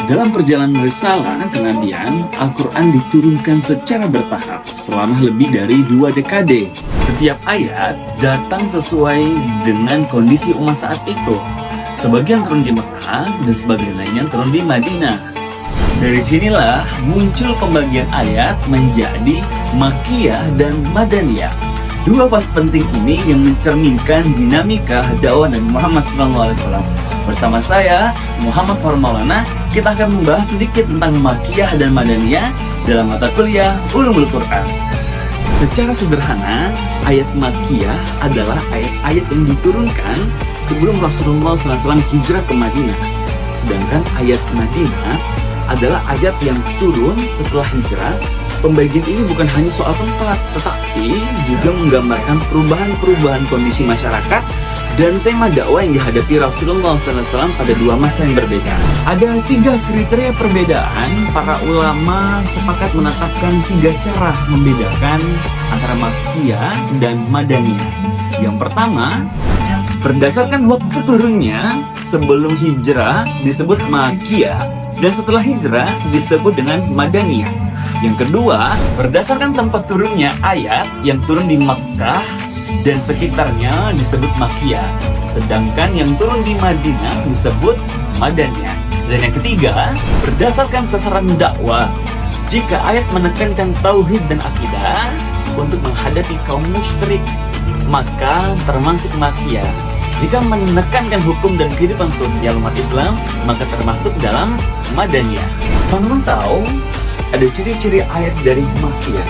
Dalam perjalanan risalah kenabian, Al-Quran diturunkan secara bertahap selama lebih dari 2 dekade. Setiap ayat datang sesuai dengan kondisi umat saat itu. Sebagian turun di Mekah dan sebagian lainnya turun di Madinah. Dari sinilah muncul pembagian ayat menjadi Makkiyah dan Madaniyah. Dua fase penting ini yang mencerminkan dinamika dakwah Nabi Muhammad SAW. Bersama saya, Muhammad Farmaulana, kita akan membahas sedikit tentang Makkiyah dan Madaniyah dalam mata kuliah Ulumul Quran. Secara sederhana, ayat Makkiyah adalah ayat-ayat yang diturunkan sebelum Rasulullah SAW hijrah ke Madinah. Sedangkan ayat Madinah adalah ayat yang turun setelah hijrah. Pembagian ini bukan hanya soal tempat, tetapi juga menggambarkan perubahan-perubahan kondisi masyarakat dan tema dakwah yang dihadapi Rasulullah SAW pada dua masa yang berbeda. Ada 3 kriteria perbedaan. Para ulama sepakat menetapkan 3 cara membedakan antara Makkiyah dan Madaniyah. Yang pertama, berdasarkan waktu turunnya, sebelum hijrah disebut Makkiyah dan setelah hijrah disebut dengan Madaniyah. Yang kedua, berdasarkan tempat turunnya ayat yang turun di Makkah dan sekitarnya disebut Makkiyah, sedangkan yang turun di Madinah disebut Madaniyah. Dan yang ketiga, berdasarkan sasaran dakwah. Jika ayat menekankan tauhid dan akidah untuk menghadapi kaum musyrik, maka termasuk Makkiyah. Jika menekankan hukum dan kehidupan sosial umat Islam, maka termasuk dalam Madaniyah. Teman-teman tahu ada ciri-ciri ayat dari Makkiyah.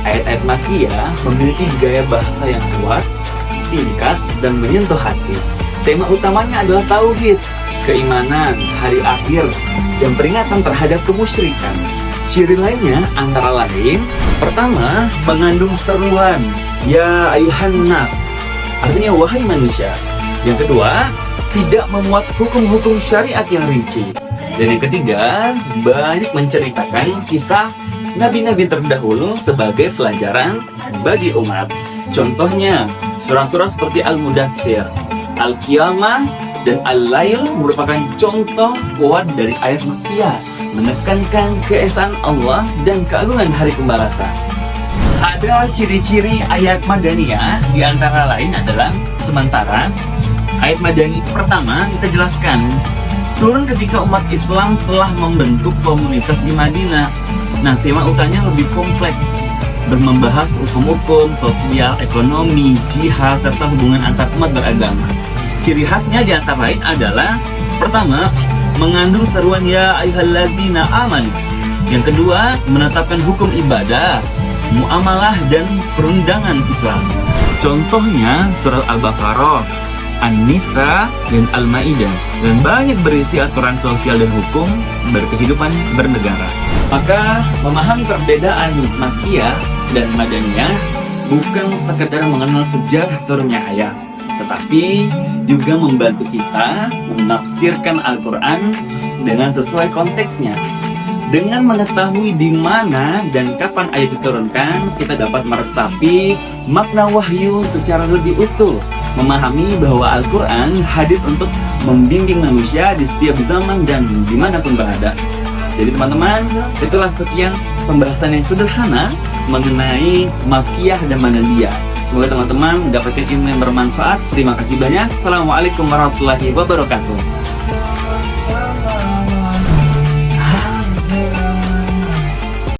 Ayat-ayat Makkiyah memiliki gaya bahasa yang kuat, singkat, dan menyentuh hati. Tema utamanya adalah tauhid, keimanan, hari akhir, dan peringatan terhadap kemusyrikan. Ciri lainnya antara lain, pertama, mengandung seruan, ya ayuhan nas, artinya wahai manusia. Yang kedua, tidak memuat hukum-hukum syariat yang rinci. Dan yang ketiga, banyak menceritakan kisah nabi-nabi terdahulu sebagai pelajaran bagi umat. Contohnya, surah-surah seperti Al-Mudaththir, Al-Qiyamah, dan Al-Lail merupakan contoh kuat dari ayat Makkiyah, menekankan keesaan Allah dan keagungan hari pembalasan. Ada ciri-ciri ayat Madaniyah, di antara lain adalah sementara ayat Madaniyah pertama kita jelaskan turun ketika umat Islam telah membentuk komunitas di Madinah. Nah, tema utamanya lebih kompleks, membahas hukum-hukum, sosial, ekonomi, jihad, serta hubungan antar umat beragama. Ciri khasnya di antara lain adalah pertama, mengandung seruan ya ayyuhallazina amanu. Yang kedua, menetapkan hukum ibadah, muamalah, dan perundangan Islam. Contohnya surat Al-Baqarah, An-Nisa, dan Al-Maidah, dan banyak berisi aturan sosial dan hukum berkehidupan bernegara. Maka memahami perbedaan Makkiyah dan Madaniyah bukan sekedar mengenal sejarah turunnya ayat, tetapi juga membantu kita menafsirkan Al-Quran dengan sesuai konteksnya. Dengan mengetahui di mana dan kapan ayat diturunkan, kita dapat meresapi makna wahyu secara lebih utuh, memahami bahwa Al-Quran hadir untuk membimbing manusia di setiap zaman dan dimanapun berada. Jadi teman-teman, itulah sekian pembahasan yang sederhana mengenai Makkiyah dan Madaniyah. Semoga teman-teman mendapatkan ilmu yang bermanfaat. Terima kasih banyak. Assalamualaikum warahmatullahi wabarakatuh.